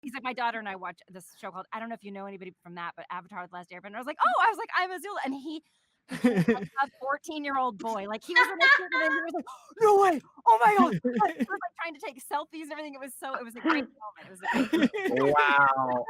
He's like, my daughter and I watch this show called, I don't know if you know anybody from that, but Avatar: The Last Airbender. I was like, I'm Azula. And he became like a 14-year-old boy. Like he was in the theater and he was like, no way. Oh my God. He was like trying to take selfies and everything. It was a great moment. It was a great Wow.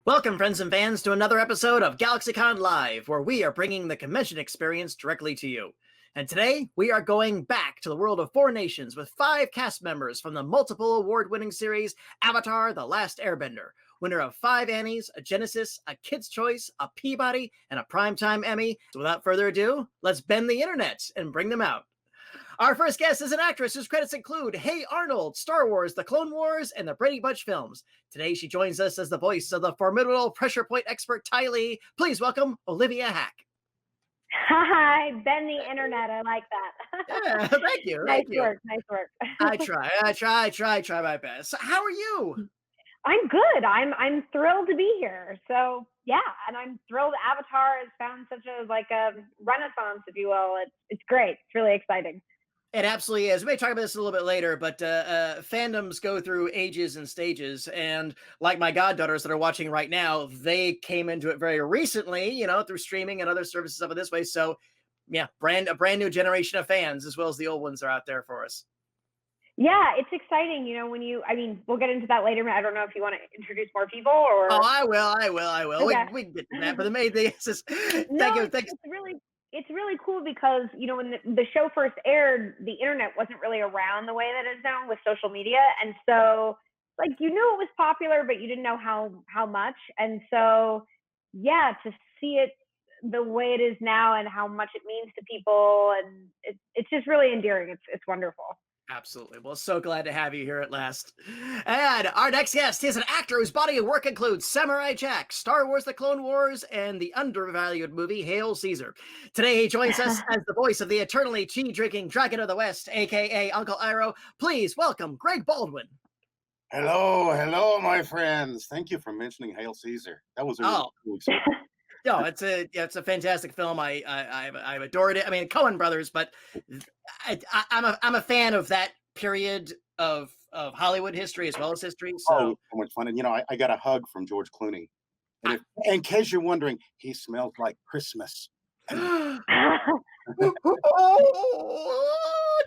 Welcome, friends and fans, to another episode of GalaxyCon Live, where we are bringing the convention experience directly to you. And today, we are going back to the world of 4 nations with 5 cast members from the multiple award-winning series Avatar: The Last Airbender, winner of 5 Annies, a Genesis, a Kids' Choice, a Peabody, and a Primetime Emmy. So without further ado, let's bend the internet and bring them out. Our first guest is an actress whose credits include Hey Arnold, Star Wars, The Clone Wars, and the Brady Bunch films. Today, she joins us as the voice of the formidable pressure point expert Ty Lee. Please welcome Olivia Hack. Hi, bend the internet. I like that. Yeah, thank you. Nice Thank you. work. Nice work. I try my best. So how are you? I'm good. I'm thrilled to be here. So yeah, and I'm thrilled Avatar has found such a renaissance, if you will. It's great. It's really exciting. It absolutely is. We may talk about this a little bit later, but fandoms go through ages and stages. And like my goddaughters that are watching right now, they came into it very recently, you know, through streaming and other services of it this way. So yeah, a brand new generation of fans, as well as the old ones, are out there for us. Yeah, it's exciting. You know, we'll get into that later. I don't know if you want to introduce more people or. Oh, I will. Okay. We can get to that. But the main thing is, thank you. It's really cool because, you know, when the show first aired, the internet wasn't really around the way that it is now with social media. And so, like, you knew it was popular, but you didn't know how much. And so, yeah, to see it the way it is now and how much it means to people, and it's just really endearing. It's wonderful. Absolutely. Well, so glad to have you here at last. And our next guest is an actor whose body of work includes Samurai Jack, Star Wars: The Clone Wars, and the undervalued movie Hail Caesar. Today, he joins us as the voice of the eternally tea-drinking Dragon of the West, a.k.a. Uncle Iroh. Please welcome Greg Baldwin. Hello, my friends. Thank you for mentioning Hail Caesar. That was a really cool experience. No, it's a fantastic film. I've adored it. I mean, Coen Brothers, but I'm a fan of that period of Hollywood history as well as history. So much fun. And you know, I got a hug from George Clooney. And in case you're wondering, he smells like Christmas. Oh,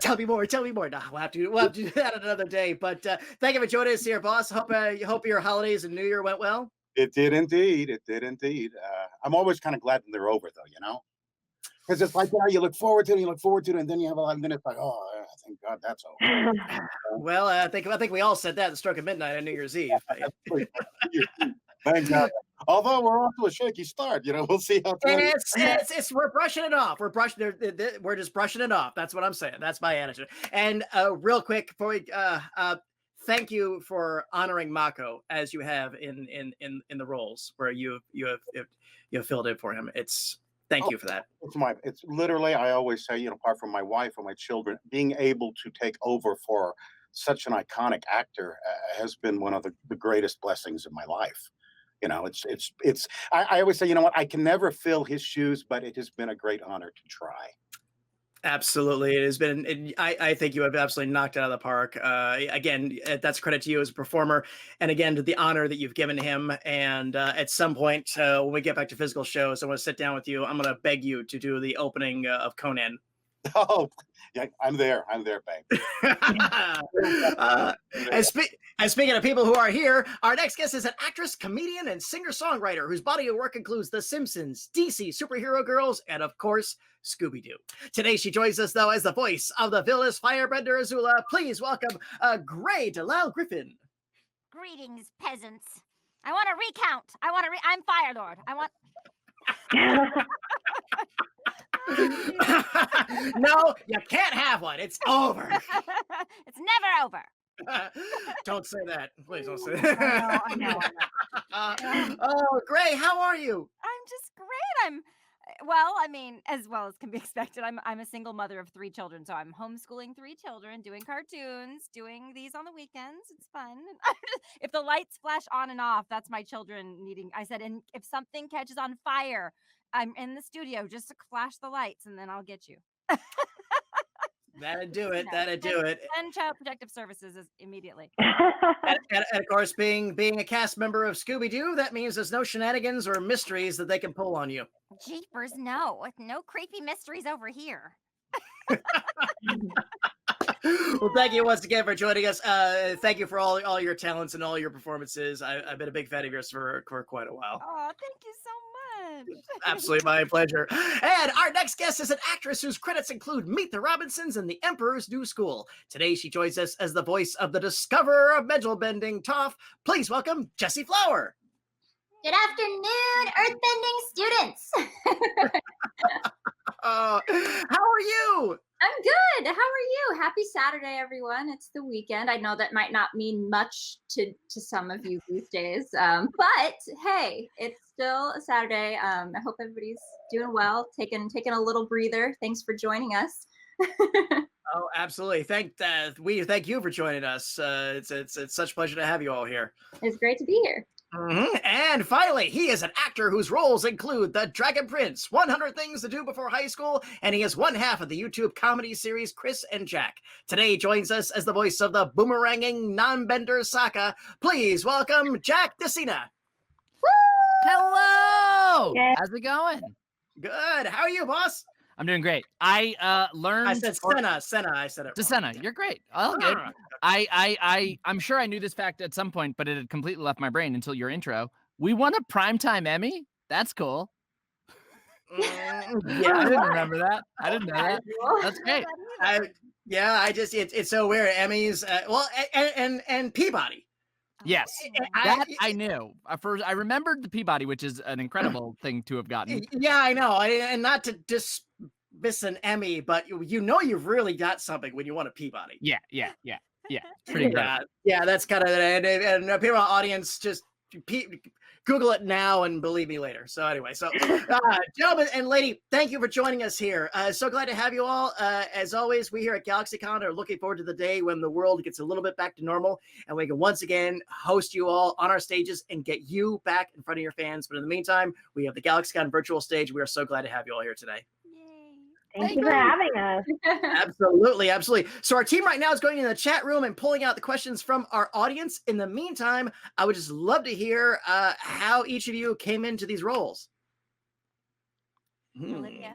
tell me more. No, we'll have to do that another day. But thank you for joining us here, boss. Hope your holidays and New Year went well. It did indeed. I'm always kind of glad when they're over, though, you know, because it's like, you know, you look forward to it, and then you have a lot of minutes like, oh, thank God that's over. Well, I think we all said that at the stroke of midnight on New Year's Eve. Thank God. Although we're off to a shaky start, you know, we'll see how. We're brushing it off. We're just brushing it off. That's what I'm saying. That's my attitude. And real quick before we thank you for honoring Mako as you have in the roles where you have filled in for him. Thank you for that. It's literally, I always say, you know, apart from my wife and my children, being able to take over for such an iconic actor has been one of the greatest blessings of my life. You know, I always say, you know what, I can never fill his shoes, but it has been a great honor to try. Absolutely. It has been, I think you have absolutely knocked it out of the park. Again, that's credit to you as a performer. And again, to the honor that you've given him. And at some point, when we get back to physical shows, I want to sit down with you. I'm going to beg you to do the opening of Conan. Oh, yeah, I'm there, babe. And speaking of people who are here, our next guest is an actress, comedian, and singer-songwriter whose body of work includes The Simpsons, DC Superhero Girls, and of course, Scooby-Doo. Today, she joins us, though, as the voice of the villainous firebender Azula. Please welcome Gray DeLisle Griffin. Greetings, peasants. I want to recount. I'm Fire Lord. I want... No, you can't have one. It's over. It's never over. Don't say that. Please don't say that. I know. Oh, Gray, how are you? I'm just great. Well, I mean, as well as can be expected. I'm a single mother of 3 children, so I'm homeschooling 3 children, doing cartoons, doing these on the weekends. It's fun. If the lights flash on and off, that's my children needing. I said, and if something catches on fire, I'm in the studio just to flash the lights, and then I'll get you. That'd do it. No, That'd do it. And Child Protective Services is immediately. And of course, being a cast member of Scooby-Doo, that means there's no shenanigans or mysteries that they can pull on you. Jeepers, no creepy mysteries over here. Well, thank you once again for joining us. Thank you for all your talents and all your performances. I've been a big fan of yours for quite a while. Oh, thank you so much. Absolutely my pleasure. And our next guest is an actress whose credits include Meet the Robinsons and The Emperor's New School. Today, she joins us as the voice of the discoverer of mental bending, Toph. Please welcome Jessie Flower. Good afternoon, earthbending students. How are you? I'm good. How are you? Happy Saturday, everyone. It's the weekend. I know that might not mean much to some of you these days, but hey, it's still a Saturday. I hope everybody's doing well, taking a little breather. Thanks for joining us. Oh, absolutely. We thank you for joining us. It's such a pleasure to have you all here. It's great to be here. And finally, he is an actor whose roles include The Dragon Prince, 100 Things to Do Before High School, and he is one half of the YouTube comedy series Chris and Jack. Today, he joins us as the voice of the boomeranging non-bender Sokka. Please welcome Jack Sena. Hello! Yeah. How's it going? Good. How are you, boss? I'm doing great. I learned. I said Sena. I said it wrong. Sena. You're great. Oh, good. I'm sure I knew this fact at some point, but it had completely left my brain until your intro. We won a primetime Emmy. That's cool. Yeah, I didn't remember that. I didn't know that. That's great. It's so weird. Emmys, and Peabody. Yes, that I knew. First, I remembered the Peabody, which is an incredible thing to have gotten. Yeah, I know. And not to dismiss an Emmy, but you've really got something when you want a Peabody. Yeah. Pretty incredible. Yeah, that's kind of and people in the audience just Google it now and believe me later. So anyway, gentlemen and lady, thank you for joining us here. So glad to have you all. As always, we here at GalaxyCon are looking forward to the day when the world gets a little bit back to normal and we can once again host you all on our stages and get you back in front of your fans. But in the meantime, we have the GalaxyCon virtual stage. We are so glad to have you all here today. Thank you for having us. Absolutely. So our team right now is going in the chat room and pulling out the questions from our audience. In the meantime, I would just love to hear how each of you came into these roles. Olivia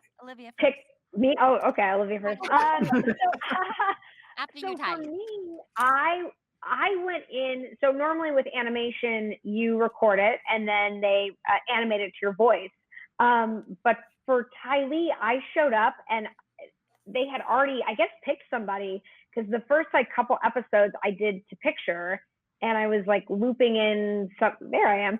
Pick me. Oh, okay. Olivia first. after So you for type. me, I went in. So normally with animation, you record it and then they animate it to your voice. But for Ty Lee, I showed up and they had already, I guess, picked somebody because the first couple episodes I did to picture, and I was looping in there I am.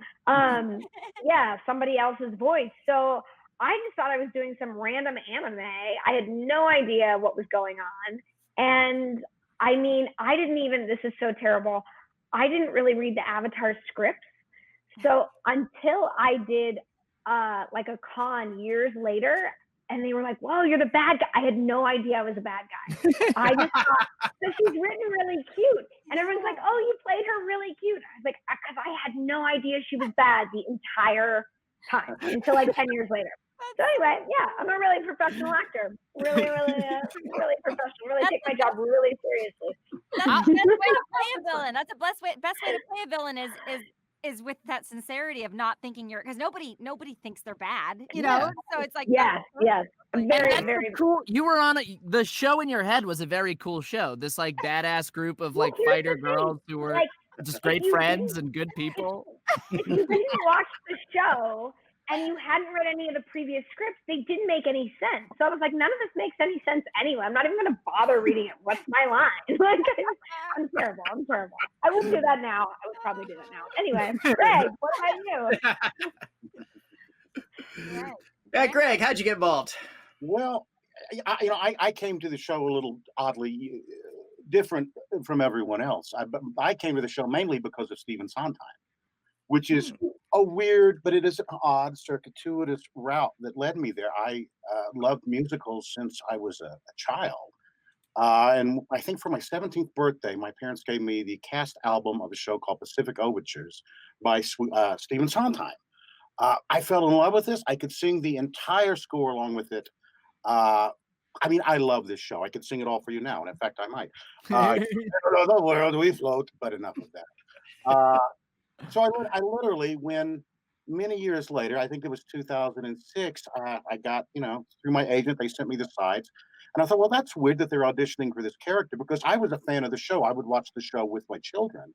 Somebody else's voice. So I just thought I was doing some random anime. I had no idea what was going on. And I mean, this is so terrible. I didn't really read the Avatar scripts. So until I did a con years later, and they were like, "Whoa, you're the bad guy." I had no idea I was a bad guy. I just thought, so she's written really cute, and everyone's like, "Oh, you played her really cute." I was like, because I had no idea she was bad the entire time until 10 years later. So anyway, yeah, I'm a really professional actor. Really professional. Really take my job really seriously. That's the best way to play a villain. That's the best way to play a villain is with that sincerity of not thinking because nobody thinks they're bad, you know. So it's yes, That's very cool. You were on the show in your head was a very cool show. This badass group of fighter girls who were just great friends and good people. If you didn't watch the show and you hadn't read any of the previous scripts, they didn't make any sense. So I was like, none of this makes any sense anyway. I'm not even going to bother reading it. What's my line? I'm terrible. I wouldn't do that now. I would probably do that now. Anyway, Greg, what about you? Yeah, Greg, how'd you get involved? Well, I came to the show a little oddly different from everyone else. I came to the show mainly because of Stephen Sondheim, which is a weird, but it is an odd, circuitous route that led me there. I loved musicals since I was a child. And I think for my 17th birthday, my parents gave me the cast album of a show called Pacific Overtures by Stephen Sondheim. I fell in love with this. I could sing the entire score along with it. I mean, I love this show. I could sing it all for you now. And in fact, I might. The world we float, but enough of that. So I literally, when many years later, I think it was 2006, I got, through my agent, they sent me the sides. And I thought, well, that's weird that they're auditioning for this character, because I was a fan of the show. I would watch the show with my children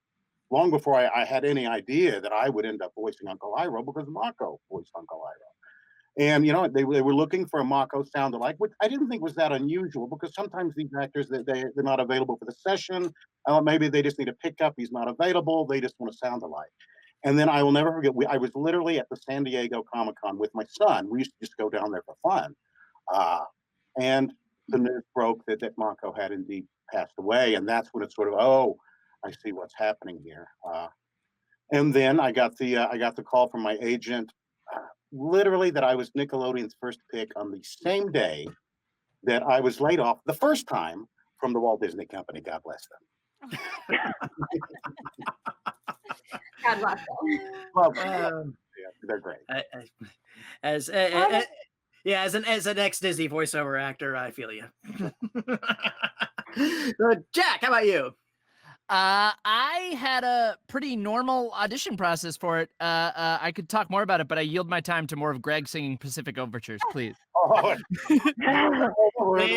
long before I had any idea that I would end up voicing Uncle Iroh, because Mako voiced Uncle Iroh. And, they were looking for a Mako sound-alike, which I didn't think was that unusual, because sometimes these actors, they're not available for the session. Maybe they just need a pickup. He's not available. They just want to sound alike. And then I will never forget, I was literally at the San Diego Comic-Con with my son. We used to just go down there for fun. And the news broke that Mako had indeed passed away. And that's when it's sort of, oh, I see what's happening here. And then I got the call from my agent, literally, that I was Nickelodeon's first pick on the same day that I was laid off the first time from the Walt Disney Company. God bless them. God bless them. Well, they're great. As an ex-Disney voiceover actor, I feel you. Jack, how about you? I had a pretty normal audition process for it. I could talk more about it, but I yield my time to more of Greg singing Pacific Overtures, please. May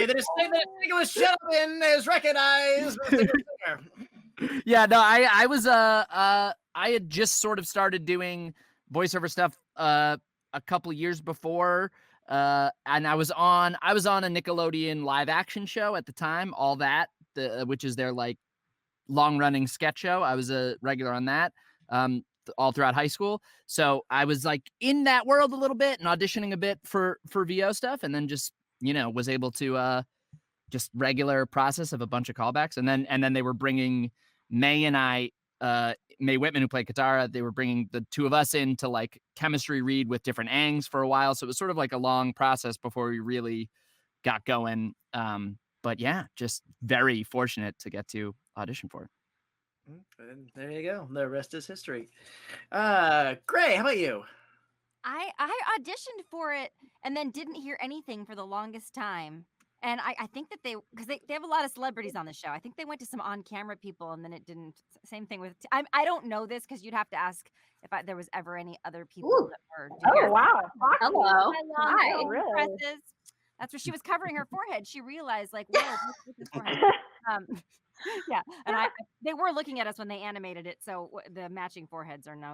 the distinguished gentleman is recognized. Yeah, no, I was I had just sort of started doing voiceover stuff a couple years before, and I was on a Nickelodeon live action show at the time, All That, which is their like long running sketch show. I was a regular on that all throughout high school, so I was like in that world a little bit and auditioning a bit for VO stuff, and then just was able to just regular process of a bunch of callbacks, and then they were bringing May and I, May Whitman, who played Katara, they were bringing the two of us in to like chemistry read with different Aangs for a while. So it was sort of like a long process before we really got going. But yeah, just very fortunate to get to audition for it. And there you go. The rest is history. Gray, how about you? I auditioned for it and then didn't hear anything for the longest time. And I think that because they have a lot of celebrities on the show. I think they went to some on-camera people, and then it didn't. Same thing with. I don't know this because you'd have to ask if there was ever any other people that were. Oh wow! Hello. Hi. Really? That's where she was covering her forehead. She realized, like, whoa, this forehead. Yeah, and they were looking at us when they animated it, so the matching foreheads are no.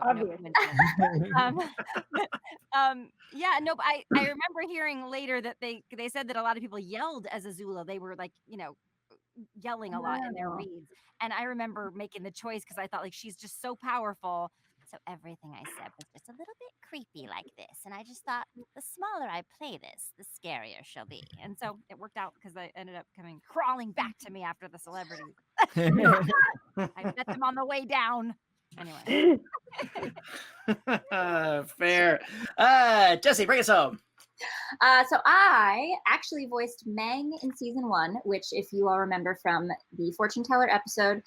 Yeah, no, but I remember hearing later that they said that a lot of people yelled as Azula. They were like, yelling a lot in their reads, and I remember making the choice because I thought, like, she's just so powerful. So everything I said was just a little bit creepy like this. And I just thought, the smaller I play this, the scarier she'll be. And so it worked out because I ended up crawling back to me after the celebrity. I met them on the way down. Anyway. Fair. Jessie, bring us home. So I actually voiced Mang in season 1, which, if you all remember from the fortune teller episode,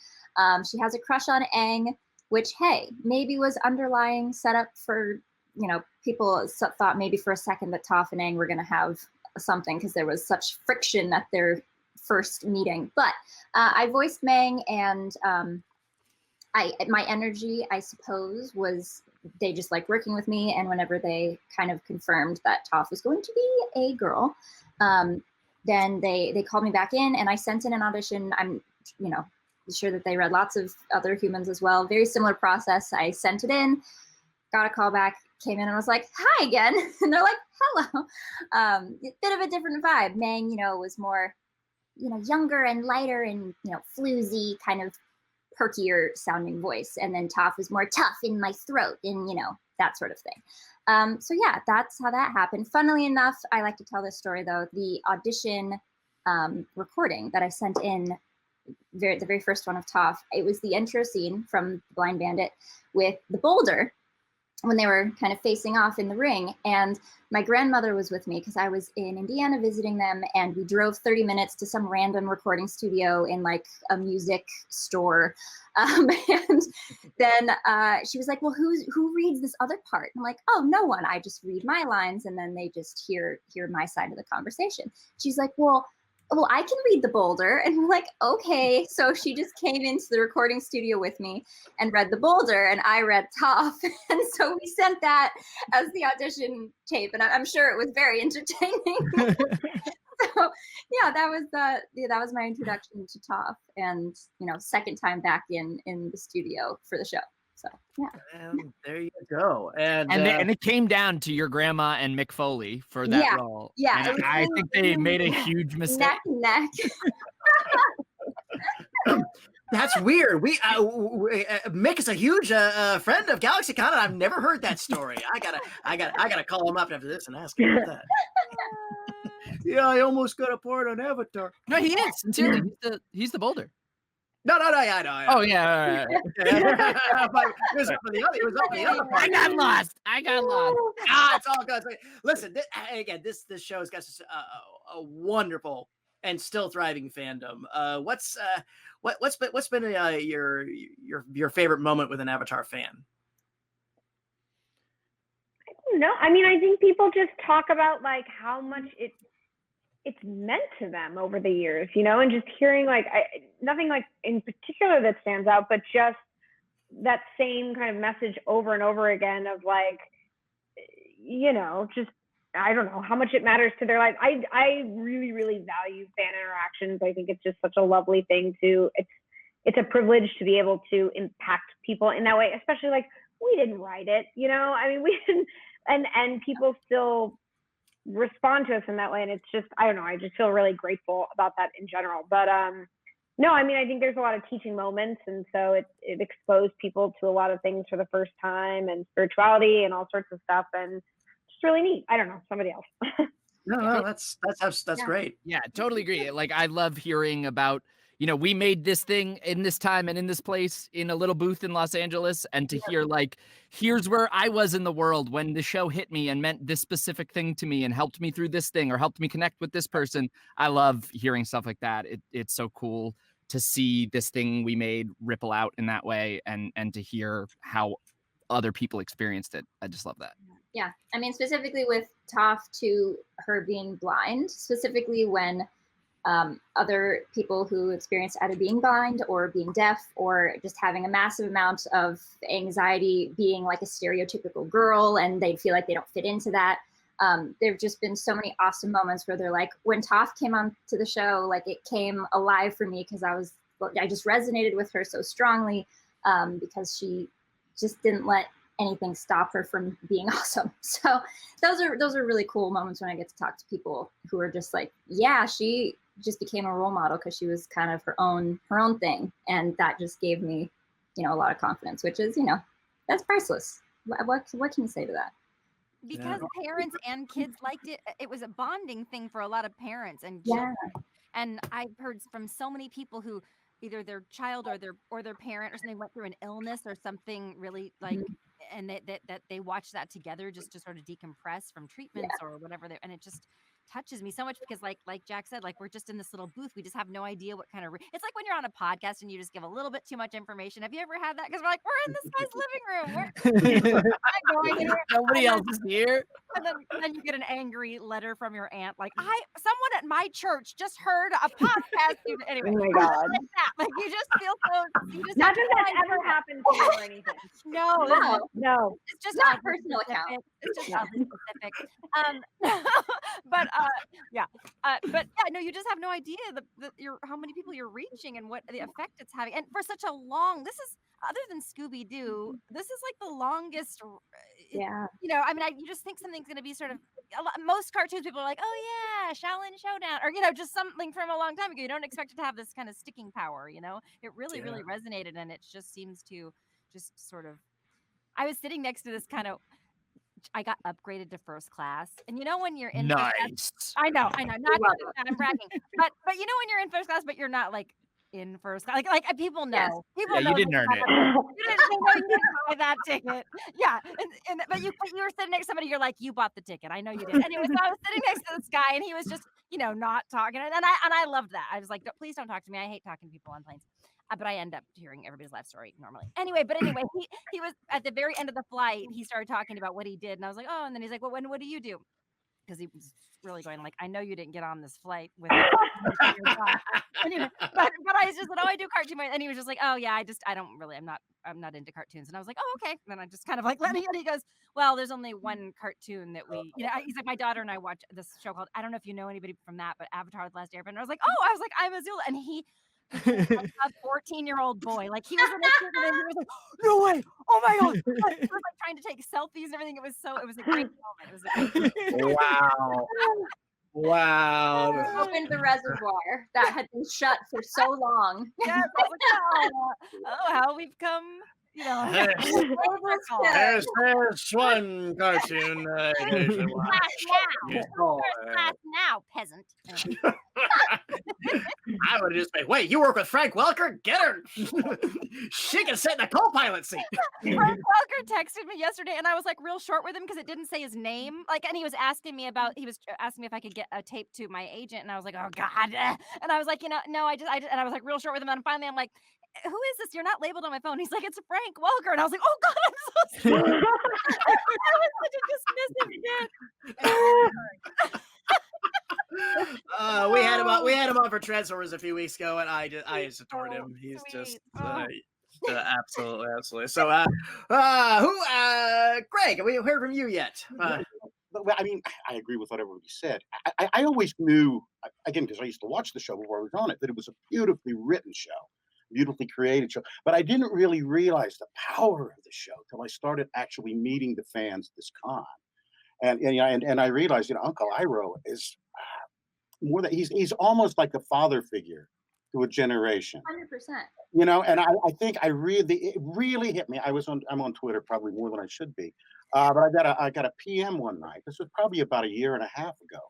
she has a crush on Aang, which, hey, maybe was underlying setup for, people thought maybe for a second that Toph and Aang were going to have something because there was such friction at their first meeting. But I voiced Mang, and my energy, I suppose, was they just liked working with me. And whenever they kind of confirmed that Toph was going to be a girl, then they called me back in, and I sent in an audition. I'm, sure that they read lots of other humans as well. Very similar process. I sent it in, got a call back, came in and was like, hi again. And they're like, hello. Bit of a different vibe. Mang, was more, younger and lighter and, floozy, kind of perkier sounding voice. And then Toph was more tough in my throat and, that sort of thing. So yeah, that's how that happened. Funnily enough, I like to tell this story though, the audition recording that I sent in, the very first one of Toph, it was the intro scene from Blind Bandit with the boulder, when they were kind of facing off in the ring. And my grandmother was with me because I was in Indiana visiting them, and we drove 30 minutes to some random recording studio in like a music store. And then she was like, well, who reads this other part? And I'm like, oh, no one. I just read my lines, and then they just hear my side of the conversation. She's like, well, I can read the boulder. And I'm like, okay. So she just came into the recording studio with me and read the boulder, and I read Toph. And so we sent that as the audition tape, and I'm sure it was very entertaining. So yeah, that was my introduction to Toph, and second time back in the studio for the show. So yeah. And there you go. And it came down to your grandma and Mick Foley for that role. Yeah, and I think they made a huge mistake. Neck and neck. That's weird. Mick is a huge friend of GalaxyCon, and I've never heard that story. I gotta call him up after this and ask him about that. Yeah, I almost got a part on Avatar. No, he is. Sincerely, he's the boulder. No, yeah, I know. Oh yeah. But it was up for the other part. I got lost. It's all good. Listen, again, this show has got a wonderful and still thriving fandom. What's been your favorite moment with an Avatar fan? I don't know. I mean, I think people just talk about like how much it's meant to them over the years, and just hearing like nothing like in particular that stands out, but just that same kind of message over and over again of like, just, I don't know how much it matters to their life. I really, really value fan interactions. I think it's just such a lovely thing it's a privilege to be able to impact people in that way, especially like we didn't write it, I mean, we didn't, and people still respond to us in that way. And it's just, I don't know, I just feel really grateful about that in general. But no, I mean, I think there's a lot of teaching moments. And so it exposed people to a lot of things for the first time, and spirituality and all sorts of stuff. And just really neat. I don't know, somebody else. No, that's great. Yeah, totally agree. Like, I love hearing about, we made this thing in this time and in this place in a little booth in Los Angeles, and to hear like, here's where I was in the world when the show hit me and meant this specific thing to me and helped me through this thing or helped me connect with this person. I love hearing stuff like that. It's so cool to see this thing we made ripple out in that way, and to hear how other people experienced it. I just love that. Yeah, I mean, specifically with Toph, to her being blind, specifically when other people who experience either being blind or being deaf or just having a massive amount of anxiety, being like a stereotypical girl, and they feel like they don't fit into that. There've just been so many awesome moments where they're like, when Toph came on to the show, like it came alive for me because I just resonated with her so strongly, because she just didn't let anything stop her from being awesome. So those are really cool moments when I get to talk to people who are just like, yeah, she just became a role model because she was kind of her own thing, and that just gave me a lot of confidence, which is that's priceless. What can you say to that? Because parents and kids liked it. It was a bonding thing for a lot of parents and and I've heard from so many people who either their child or their parent or something went through an illness or something really like and that they watch that together just to sort of decompress from treatments or whatever and it just touches me so much because like Jack said, like we're just in this little booth. We just have no idea what kind of it's like when you're on a podcast and you just give a little bit too much information. Have you ever had that? Because we're like, we're in this guy's living room. Nobody else is here. And then you get an angry letter from your aunt, like someone at my church just heard a podcast. Anyway, oh my God. Like you just feel so. Not that that's ever happened to you or anything. No. It's just not personal account. It's just oddly specific. But no, you just have no idea how many people you're reaching and what the effect it's having. And for such a long, this is other than Scooby-Doo, this is like the longest. Yeah. I mean, you just think something's going to be sort of. Most cartoons, people are like, oh yeah, Shaolin Showdown, or just something from a long time ago. You don't expect it to have this kind of sticking power. It really, really resonated, and it just seems to just sort of. I was sitting next to this kind of. I got upgraded to first class, and when you're in nice. first class, I know, not I'm bragging, but when you're in first class, but you're not like in first class. Like people know. Yes. People Yeah, know you didn't that earn it. you didn't buy that ticket. Yeah, but you were sitting next to somebody. You're like, you bought the ticket. I know you did. Anyway, so I was sitting next to this guy, and he was just not talking, and I loved that. I was like, please don't talk to me. I hate talking to people on planes. But I end up hearing everybody's life story normally. Anyway, he was at the very end of the flight. He started talking about what he did, and I was like, oh. And then he's like, well, what do you do? Because he was really going like, I know you didn't get on this flight with. Anyway, but I just said, oh, I do cartoon. And he was just like, oh yeah, I'm not into cartoons. And I was like, oh okay. And then I just kind of like let him. And he goes, well, there's only one cartoon that we, he's like, my daughter and I watch this show called, I don't know if you know anybody from that, but Avatar: The Last Airbender. I was like, I'm Azula, and he. A 14-year-old boy, like he was in a kid, and he was like, no way, oh my god, like, he was like trying to take selfies and everything. It was a great moment. It was Wow. Opened the reservoir that had been shut for so long. Yeah, I was like, oh, how we've come, There's one cartoon I usually watch. First class now, peasant. I would just say, wait, you work with Frank Welker? Get her. She can sit in the co-pilot seat. Frank Welker texted me yesterday, and I was like real short with him because it didn't say his name. Like, and he was asking me if I could get a tape to my agent, and I was like, oh god. And I was like, no, I just, and I was like real short with him, and finally I'm like, who is this? You're not labeled on my phone. He's like, it's Frank Welker. And I was like, oh God, I'm so sorry. I was such a dismissive dick. We had him on for Transformers a few weeks ago, and I just adored him. He's sweet. just absolutely. So, Greg, have we heard from you yet? I mean, I agree with what everybody said. I always knew, again, because I used to watch the show before I was on it, that it was a beautifully written show, beautifully created show. But I didn't really realize the power of the show till I started actually meeting the fans at this con. And I realized, Uncle Iroh is more than he's almost like a father figure to a generation. 100%. And I think it really hit me. I'm on Twitter probably more than I should be. But I got a PM one night. This was probably about a year and a half ago.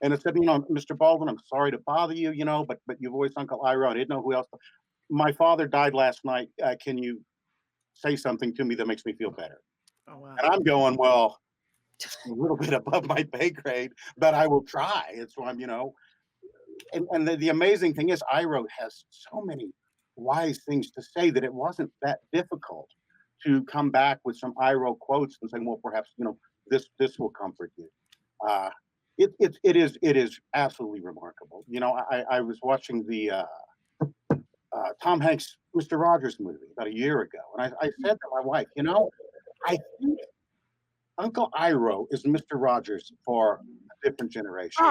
And it said, Mr. Baldwin, I'm sorry to bother you, but you voiced Uncle Iroh. I didn't know who else. My father died last night. Can you say something to me that makes me feel better? Oh, wow. And I'm going, well, a little bit above my pay grade, but I will try. It's why and the amazing thing is Iroh has so many wise things to say that it wasn't that difficult to come back with some Iroh quotes and saying, well, perhaps, this will comfort you. It is absolutely remarkable. I was watching the Tom Hanks Mr. Rogers movie about a year ago, and I said to my wife, I think Uncle Iroh is Mr. Rogers for a different generation.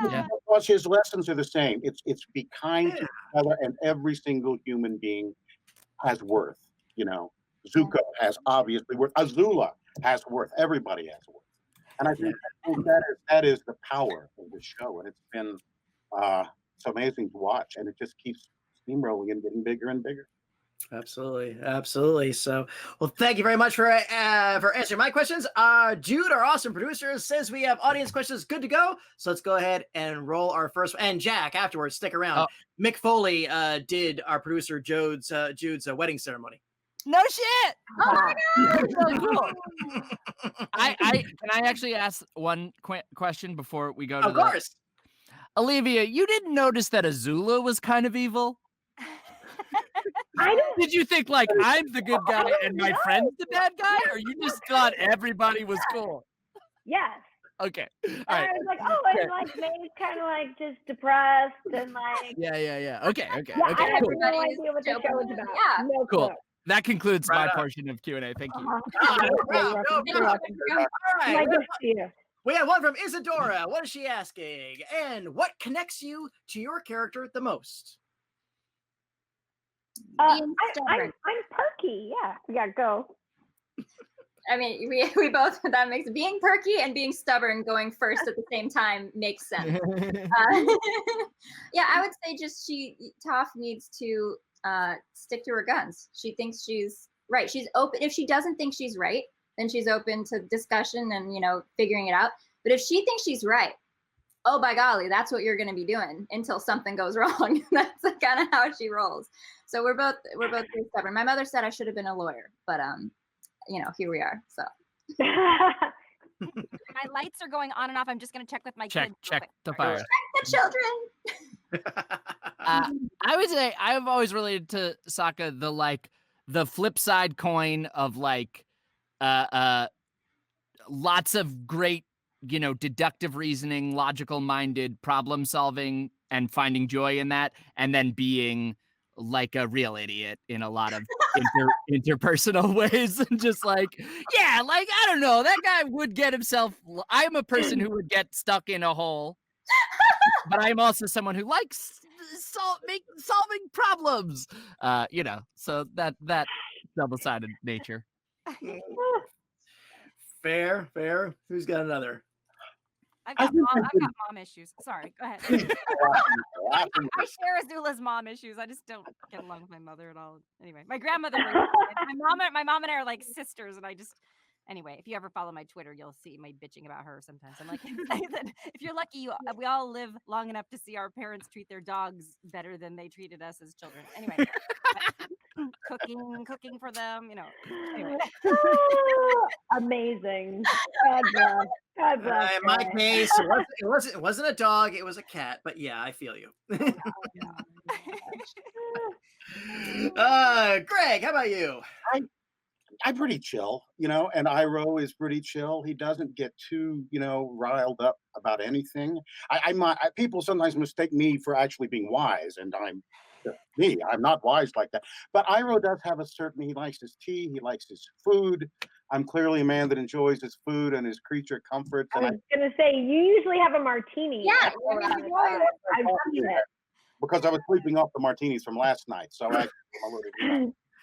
Yeah. Because his lessons are the same. It's be kind to each other, and every single human being has worth. Zuko has obviously worth. Azula has worth. Everybody has worth. And I think that is the power of the show, and it's been so amazing to watch, and it just keeps steamrolling and getting bigger and bigger. Absolutely. So, well, thank you very much for answering my questions. Jude, our awesome producer, says we have audience questions good to go. So let's go ahead and roll our first. And Jack, afterwards, stick around. Oh. Mick Foley did our producer Jude's wedding ceremony. No shit. Oh my God. So cool. Can I actually ask one question before we go to Of course. Olivia, you didn't notice that Azula was kind of evil? Did you think like I'm the good guy and my friend's the bad guy, or you just thought everybody was cool? Yes. Okay. All And right. I was like, and like maybe kind of like just depressed and like. Yeah. Okay. Yeah, Okay. I have Cool. no idea what the show was about. Yeah. No Cool. clue. That concludes Right my on. portion of Q&A. Thank you. No You're problem, no welcome. You're problem. welcome. All My right. gift to you. We have one from Isadora. What is she asking? And what connects you to your character the most? Being stubborn. I'm perky. Yeah, go. I mean, we both, that makes being perky and being stubborn going first at the same time makes sense. Yeah, I would say just Toph needs to stick to her guns. She thinks she's right. She's open. If she doesn't think she's right, then she's open to discussion and figuring it out. But if she thinks she's right, oh, by golly, that's what you're going to be doing until something goes wrong. That's kind of how she rolls. So we're both pretty stubborn. My mother said I should have been a lawyer, but here we are. So My lights are going on and off. I'm just gonna check with my kids. Check the fire. check the children. I would say I've always related to Sokka the flip side coin of lots of great, deductive reasoning, logical minded problem solving and finding joy in that, and then being like a real idiot in a lot of interpersonal ways. And just I don't know, that guy would get himself, I'm a person who would get stuck in a hole, but I'm also someone who likes solving problems, so that double-sided nature. Fair. Who's got another? I've got mom issues. Sorry, go ahead. I share Azula's mom issues. I just don't get along with my mother at all. Anyway, my grandmother, my mom and I are like sisters, and anyway, if you ever follow my Twitter, you'll see my bitching about her sometimes. I'm like, if you're lucky, we all live long enough to see our parents treat their dogs better than they treated us as children. Anyway, cooking for them, Anyway. Amazing. God bless. God bless. In my case, it wasn't a dog, it was a cat. But yeah, I feel you. Greg, how about you? I'm pretty chill, and Iro is pretty chill. He doesn't get too, riled up about anything. People sometimes mistake me for actually being wise, and I'm not wise like that. But Iro does have he likes his tea, he likes his food. I'm clearly a man that enjoys his food and his creature comforts. I was going to say, you usually have a martini. Yeah, I've seen it. Because I was sleeping off the martinis from last night, so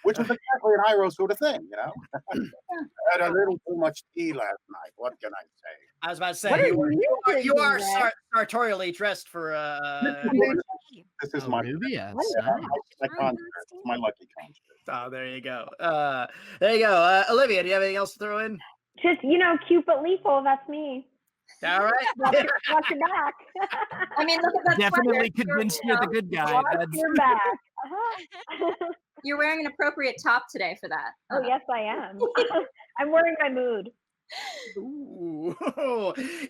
which is exactly an Iro sort of thing, I had a little too much tea last night. What can I say? I was about to say, you are sartorially dressed for This is my Olivia. my concert. It's my lucky concert. Oh, there you go. Olivia, do you have anything else to throw in? Just, cute but lethal. That's me. All right. Watch your back. I mean, look at that. Definitely convinced you're the good guy. Watch your back. Uh-huh. You're wearing an appropriate top today for that. Oh, yes, I am. I'm wearing my mood. Ooh.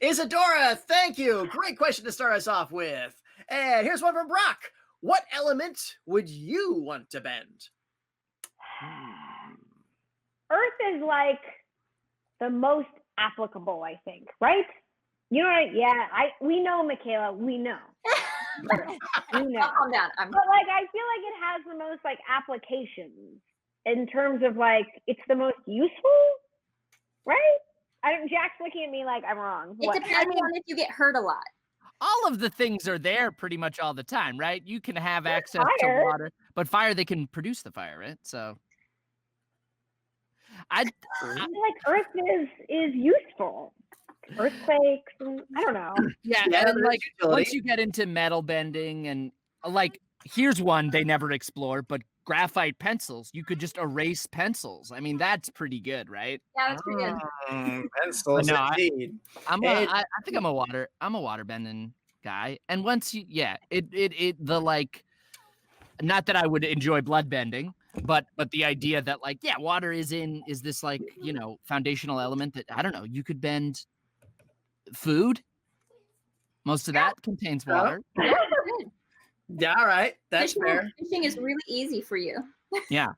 Isadora, thank you. Great question to start us off with. And here's one from Brock. What element would you want to bend? Earth is like the most applicable, I think, right? You know what? Yeah, we know, Michaela. We know. We know. Calm down. But I feel like it has the most applications in terms of it's the most useful, right? Jack's looking at me like I'm wrong. It depends on if you get hurt a lot. All of the things are there pretty much all the time, right? You can have access to water, but fire, they can produce the fire, right? So I feel like Earth is useful. Earthquakes, I don't know. Yeah, and once you get into metal bending and here's one they never explore, but graphite pencils. You could just erase pencils. I mean, that's pretty good, right? Yeah, that's pretty good. Pencils, no, indeed. I think I'm a water bending guy. And once you, not that I would enjoy blood bending, but the idea that water is this foundational element that, I don't know, you could bend food. Most of that contains water. Yeah, all right. That's fair. Fishing is really easy for you. Yeah.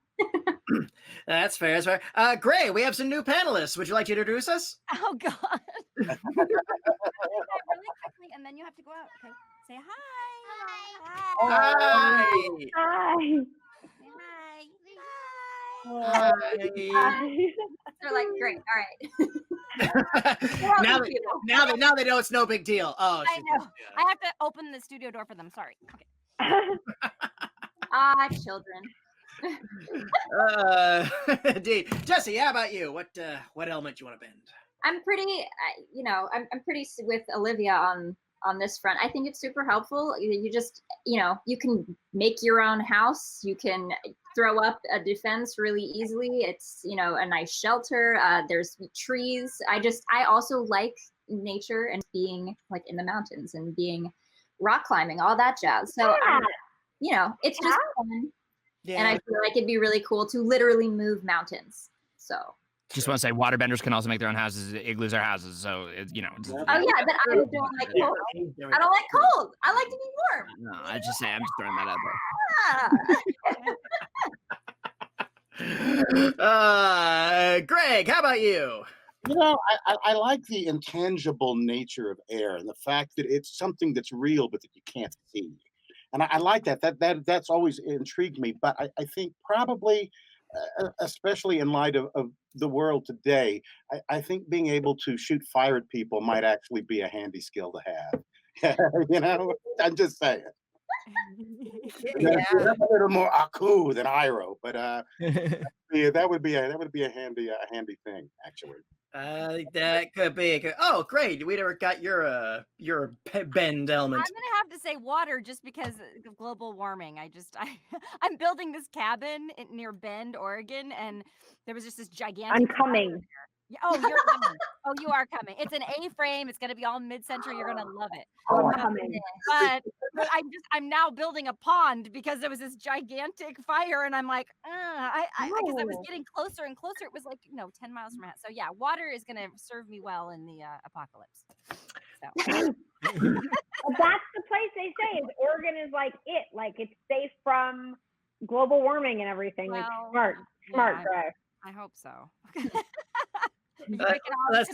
That's fair. That's fair. Gray, we have some new panelists. Would you like to introduce us? Oh, God. Really quickly, and then you have to go out. Okay. Say hi. Hi. Hi. Hi. Hi. They're great. All right. now they know it's no big deal. Oh, I know. I have to open the studio door for them. Sorry. Okay. Children. Indeed. Jessie, how about you? What element do you want to bend? I'm pretty, I'm pretty with Olivia on this front. I think it's super helpful. You just, you can make your own house. You can throw up a defense really easily. It's, a nice shelter. There's trees. I also like nature and being like in the mountains and being rock climbing, all that jazz. So, it's just fun. Yeah. And I feel like it'd be really cool to literally move mountains. So. Just want to say, waterbenders can also make their own houses. Igloos are houses, so Oh yeah, but I don't like cold. I don't like cold. I like to be warm. No, I'm just throwing that out there. Greg, how about you? I like the intangible nature of air and the fact that it's something that's real but that you can't see. And I like that. That's always intrigued me. But I think probably, especially in light of the world today, I think being able to shoot fire at people might actually be a handy skill to have. I'm just saying. That's a little more aku than Iroh, but that would be a handy thing actually. That could be. Oh, great! We never got your bend element. I'm gonna have to say water just because of global warming. I'm building this cabin near Bend, Oregon, and there was just this gigantic. I'm coming. Oh, you're coming. Oh, you are coming. It's an A-frame. It's gonna be all mid-century. You're gonna love it. I'm coming. But I'm now building a pond because there was this gigantic fire, and I'm like, because I was getting closer and closer. It was like 10 miles from my house. So yeah, water is gonna serve me well in the apocalypse. So. But that's the place they say is Oregon is like it's safe from global warming and everything. Well, like smart, Greg. I hope so. Let's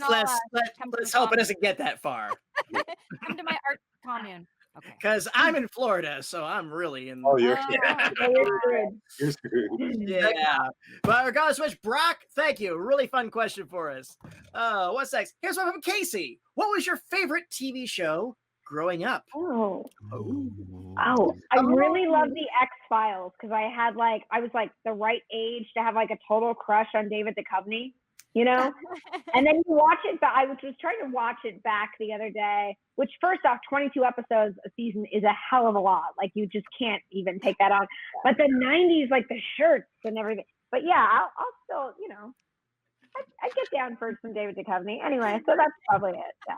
hope it doesn't get that far. Come to my art commune. Okay. Because I'm in Florida, so I'm really in. Oh, you're You're screwed. Yeah. But regardless of which, Brock, thank you. Really fun question for us. What's next? Here's one from Casey. What was your favorite TV show growing up? I really love the X-Files because I was like the right age to have like a total crush on David Duchovny. And then you watch it, but I was trying to watch it back the other day, which first off, 22 episodes a season is a hell of a lot. Like you just can't even take that on. But the 90s, like the shirts and everything. But yeah, I'll still, I get down for some David Duchovny. Anyway, so that's probably it. Yeah.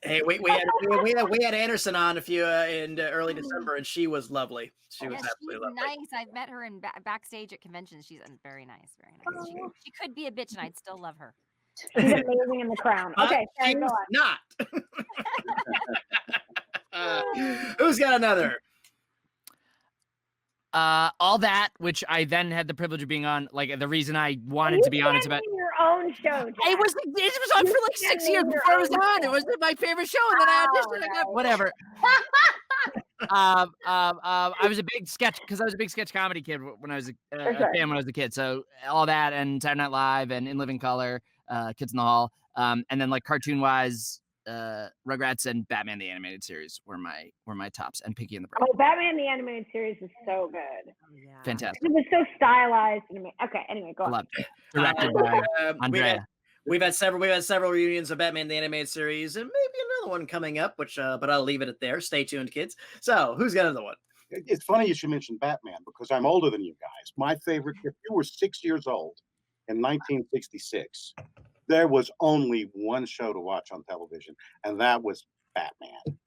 Hey, we had Anderson on in early December, and she was lovely. She was absolutely lovely. Nice. I've met her in backstage at conventions. She's very nice, very nice. She could be a bitch, and I'd still love her. She's amazing in The Crown. Okay, she's not. Who's got another? All that, which I then had the privilege of being on. Like the reason I wanted to be on is about your own show. Jack. It was on for like 6 years before I was on. It was my favorite show, and then I auditioned. I got whatever. I was a big sketch comedy kid when I was a fan when I was a kid. So all that and Saturday Night Live and In Living Color, Kids in the Hall, and then like cartoon wise. Rugrats and Batman the Animated Series were my tops, and Pinky and the Brain. Oh, Batman the Animated Series is so good. Oh, yeah. Fantastic. It was so stylized. Okay, anyway, go on. Loved it. Directed by Andrea. We've had several reunions of Batman the Animated Series, and maybe another one coming up, which but I'll leave it at there. Stay tuned, kids. So who's got another one? It's funny you should mention Batman because I'm older than you guys. My favorite, if you were 6 years old in 1966, there was only one show to watch on television, and that was Batman.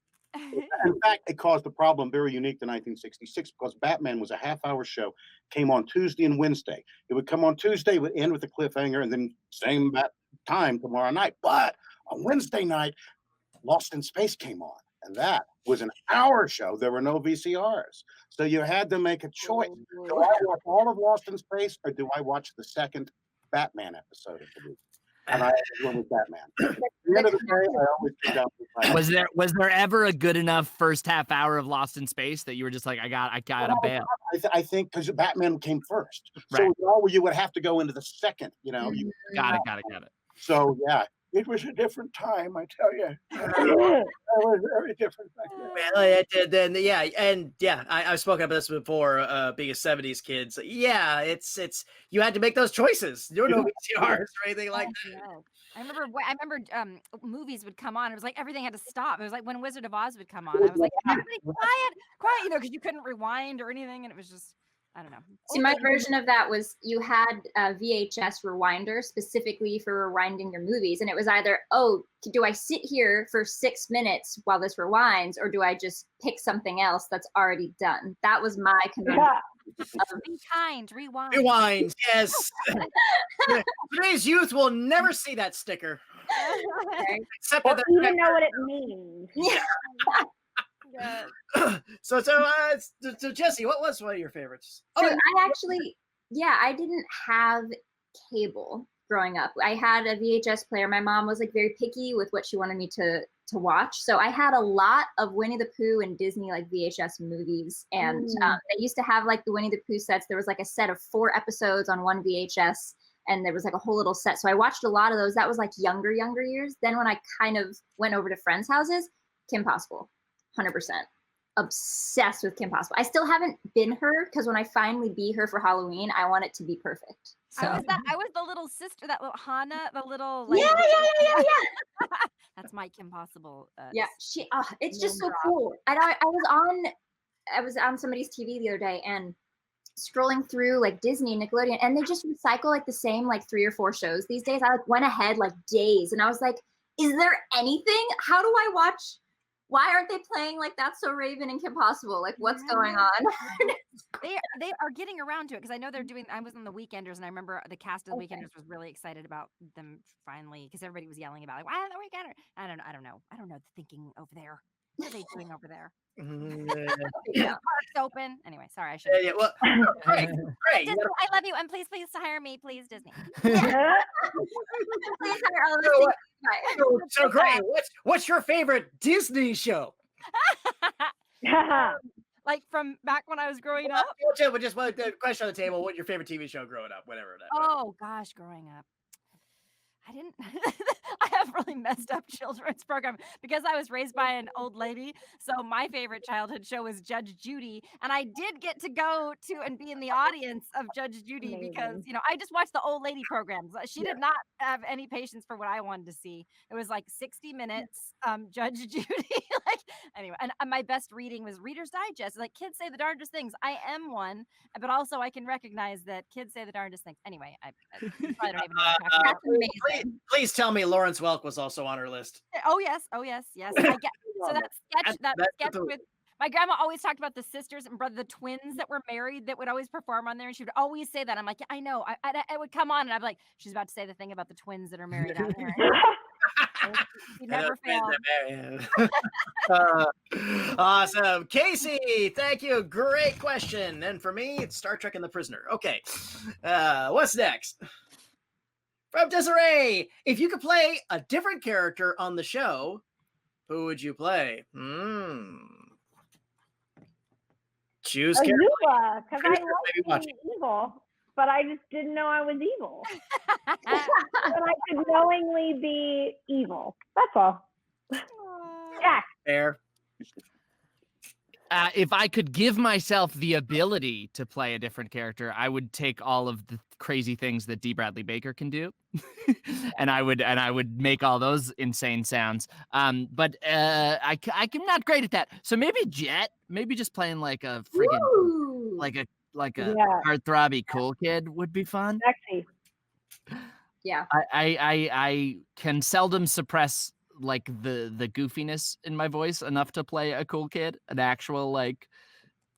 In fact, it caused a problem very unique to 1966 because Batman was a half-hour show, came on Tuesday and Wednesday. It would come on Tuesday, would end with a cliffhanger, and then same time tomorrow night. But on Wednesday night, Lost in Space came on, and that was an hour show. There were no VCRs. So you had to make a choice. Do I watch all of Lost in Space, or do I watch the second Batman episode of the movie? And I went with Batman. At the end of the day, I always pick up with Batman. Was there ever a good enough first half hour of Lost in Space that you were just like, I gotta bail? I think because Batman came first, right. So you would have to go into the second. Got it. So yeah, it was a different time, I tell you. It was very different back then. Well, I've spoken about this before. Being a '70s kid, so yeah, it's you had to make those choices. There were no VCRs or anything like that. I remember movies would come on. It was like everything had to stop. It was like when Wizard of Oz would come on. I was like, everybody quiet, because you couldn't rewind or anything, and it was just. I don't know. See, my version of that was you had a VHS rewinder specifically for rewinding your movies. And it was either, oh, do I sit here for 6 minutes while this rewinds, or do I just pick something else that's already done? That was my conundrum. Be kind, rewind. Rewind, yes. Today's youth will never see that sticker. Except Or that even know what it means. so Jessie, what was one of your favorites? So I actually, I didn't have cable growing up. I had a VHS player. My mom was like very picky with what she wanted me to watch. So I had a lot of Winnie the Pooh and Disney like VHS movies. And they used to have like the Winnie the Pooh sets. There was like a set of 4 episodes on one VHS, and there was like a whole little set. So I watched a lot of those. That was like younger years. Then when I kind of went over to friends' houses, Kim Possible. 100% obsessed with Kim Possible. I still haven't been her, because when I finally be her for Halloween, I want it to be perfect. So. I was the little sister, that little Hannah, the little like, yeah. That's my Kim Possible. She. It's just so cool. And I was on somebody's TV the other day and scrolling through like Disney and Nickelodeon, and they just recycle like the same like 3 or 4 shows these days. I like went ahead like days, and I was like, is there anything? How do I watch? Why aren't they playing like That's So Raven and Kim Possible? Like, what's going on? They are getting around to it, because I know they're doing. I was on the Weekenders, and I remember the cast of the Weekenders was really excited about them finally, because everybody was yelling about like, why are the Weekenders? I don't know the thinking over there. What are they doing over there? Park's open. Anyway, sorry, I should. Yeah. Well, great. Disney, I love you, and please hire me, please, Disney. Please hire all of us. So great. What's your favorite Disney show? Like from back when I was growing up. Just one question on the table. What's your favorite TV show growing up? Whatever. Oh gosh, growing up, I didn't. I have really messed up children's program, because I was raised by an old lady. So my favorite childhood show was Judge Judy, and I did get to go to and be in the audience of Judge Judy, because I just watched the old lady programs. She did not have any patience for what I wanted to see. It was like 60 minutes, Judge Judy. Like anyway, and my best reading was Reader's Digest. Like, kids say the darndest things. I am one, but also I can recognize that kids say the darndest things. Anyway, I probably don't even know what I'm talking about. That's amazing. Please tell me Lawrence Welk was also on her list. Oh yes. I get so that sketch with my grandma always talked about the sisters and brother, the twins that were married, that would always perform on there, and she would always say that. I'm like, yeah, I know. I would come on, and I'd be like, she's about to say the thing about the twins that are married out there. You never failed. Awesome. Casey, thank you. Great question. And for me, it's Star Trek and the Prisoner. Okay. What's next? From Desiree, if you could play a different character on the show, who would you play? Choose Azula, because I love being evil, but I just didn't know I was evil. But I could knowingly be evil. That's all. Yeah. Fair. If I could give myself the ability to play a different character, I would take all of the crazy things that D. Bradley Baker can do, and I would make all those insane sounds. But I'm not great at that. So maybe Jet, maybe just playing like a friggin' like a heartthrobby cool kid would be fun. Sexy. Yeah. I can seldom suppress like the goofiness in my voice enough to play a cool kid, an actual like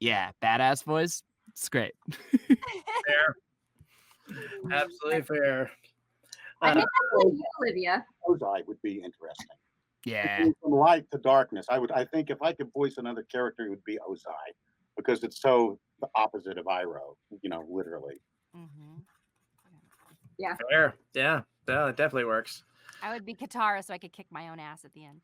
badass voice. It's great. Fair. Absolutely fair. I think that's like you, Olivia. Ozai would be interesting. Yeah. From light to darkness, I think if I could voice another character, it would be Ozai, because it's so the opposite of Iroh, literally. Mm-hmm. Yeah. Fair. Yeah. No, it definitely works. I would be Katara, so I could kick my own ass at the end.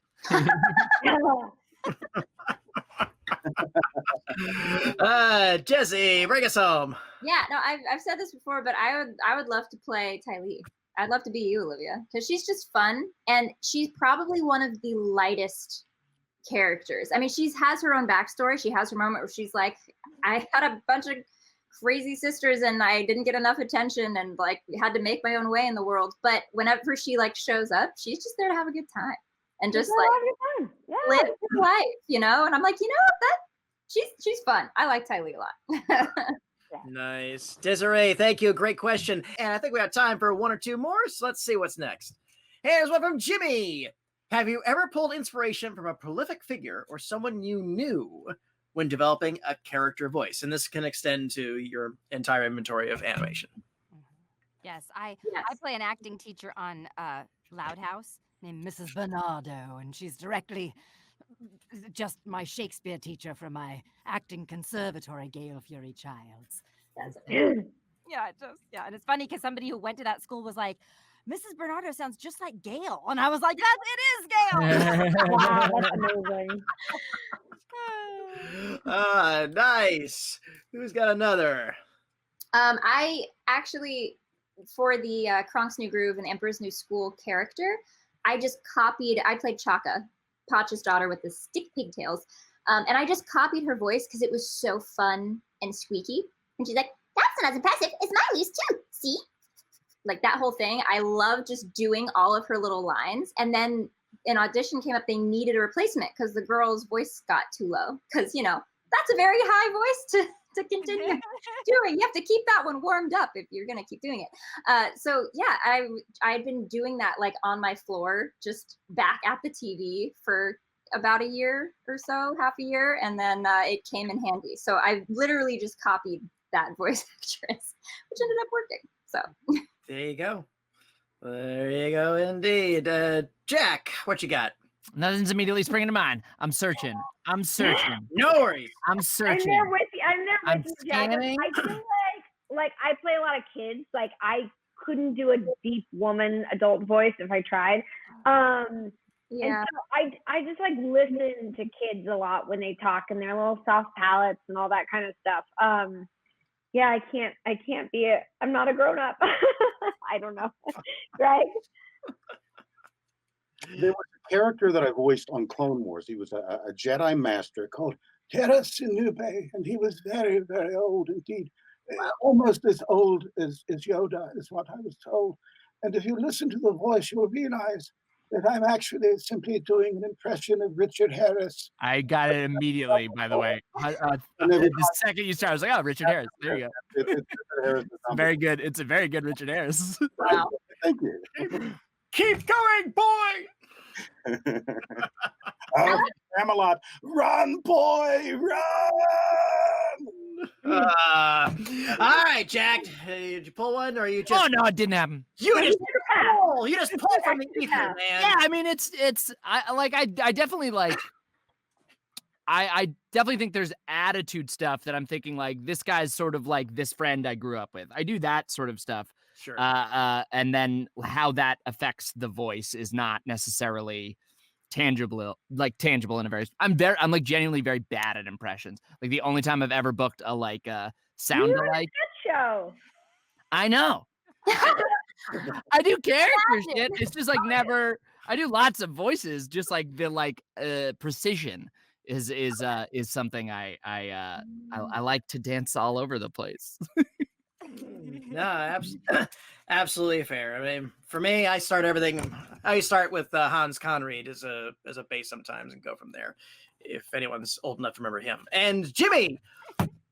Jessie, bring us home. Yeah, no, I've said this before, but I would love to play Ty Lee. I'd love to be you, Olivia, because she's just fun, and she's probably one of the lightest characters. I mean, she has her own backstory. She has her moment where she's like, I had a bunch of crazy sisters and I didn't get enough attention and like had to make my own way in the world. But whenever she like shows up, she's just there to have a good time and just like live her life, And I'm like, that she's fun. I like Ty Lee a lot. Nice. Desiree, thank you. Great question. And I think we have time for one or two more, so let's see what's next. Here's one from Jimmy. Have you ever pulled inspiration from a prolific figure or someone you knew when developing a character voice? And this can extend to your entire inventory of animation. Yes, I play an acting teacher on Loud House named Mrs. Bernardo, and she's directly just my Shakespeare teacher from my acting conservatory, Gale Fury Childs. Yeah, and it's funny because somebody who went to that school was like, Mrs. Bernardo sounds just like Gale, and I was like, yes, it is Gale. Wow, that's amazing. Nice. Who's got another? I actually, for the Kronk's New Groove and Emperor's New School character, I played Chaka, Pacha's daughter with the stick pigtails. And I just copied her voice because it was so fun and squeaky. And she's like, that's not as impressive as my least too. See? Like that whole thing. I love just doing all of her little lines. And then an audition came up, they needed a replacement because the girl's voice got too low. Because, that's a very high voice to continue doing. You have to keep that one warmed up if you're going to keep doing it. So yeah, I'd been doing that like on my floor, just back at the TV for about a year or so, half a year. And then it came in handy. So I literally just copied that voice actress, which ended up working. So there you go. There you go indeed. Jack, what you got? Nothing's immediately springing to mind. I'm searching. No worries. I'm searching. I'm there with you, Jack. scanning. I feel like I play a lot of kids. Like I couldn't do a deep woman adult voice if I tried. yeah. And so I just like listen to kids a lot when they talk and their little soft palates and all that kind of stuff. Yeah, I can't be I'm not a grown up. I don't know. Right? There was a character that I voiced on Clone Wars. He was a Jedi Master called Terras Sinube, and he was very, very old indeed. Almost as old as Yoda, is what I was told. And if you listen to the voice, you will realize that I'm actually simply doing an impression of Richard Harris. I got it immediately, by the way. The second you started, I was like, oh, Richard Harris. There you go. It's Very good. It's a very good Richard Harris. Wow. Thank you. Keep going, boy. Camelot, run, boy, run! All right, Jack. Did you pull one, or are you just? Oh no, it didn't happen. You just pull. You just pull from the ether, man. Yeah, I mean, I definitely like. I definitely think there's attitude stuff that I'm thinking like this guy's sort of like this friend I grew up with. I do that sort of stuff. Sure. And then how that affects the voice is not necessarily tangible in a very. I'm like genuinely very bad at impressions. Like the only time I've ever booked a sound alike Show. I know. I do character shit. It's just like never. I do lots of voices. Just like the precision is something I like to dance all over the place. No, absolutely fair. I mean, for me, I start with Hans Conried as a base sometimes and go from there. If anyone's old enough to remember him. And Jimmy,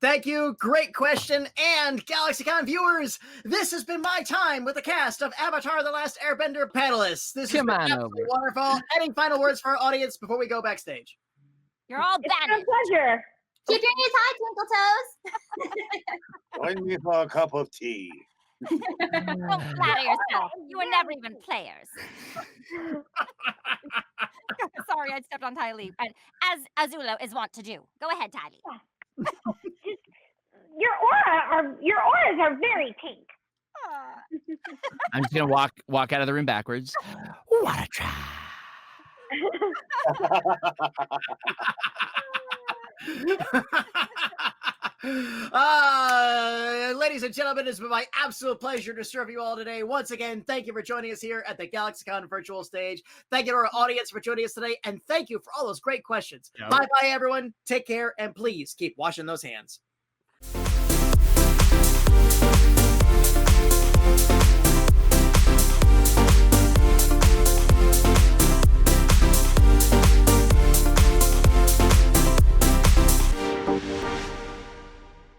thank you. Great question. And GalaxyCon viewers, this has been my time with the cast of Avatar: The Last Airbender panelists. This has been absolutely wonderful. Any final words for our audience before we go backstage? You're all It's bad. been a pleasure. Keep your knees high, Twinkle Toes. Join me for a cup of tea. Don't flatter yourself. You were never even players. Sorry, I stepped on Ty Lee. And as Azula is wont to do. Go ahead, Ty Lee. Your auras are very pink. I'm just gonna walk out of the room backwards. What a try. Ladies and gentlemen, it's been my absolute pleasure to serve you all today. Once again, thank you for joining us here at the GalaxyCon virtual stage. Thank you to our audience for joining us today, and thank you for all those great questions. Bye-bye, everyone. Take care, and please keep washing those hands.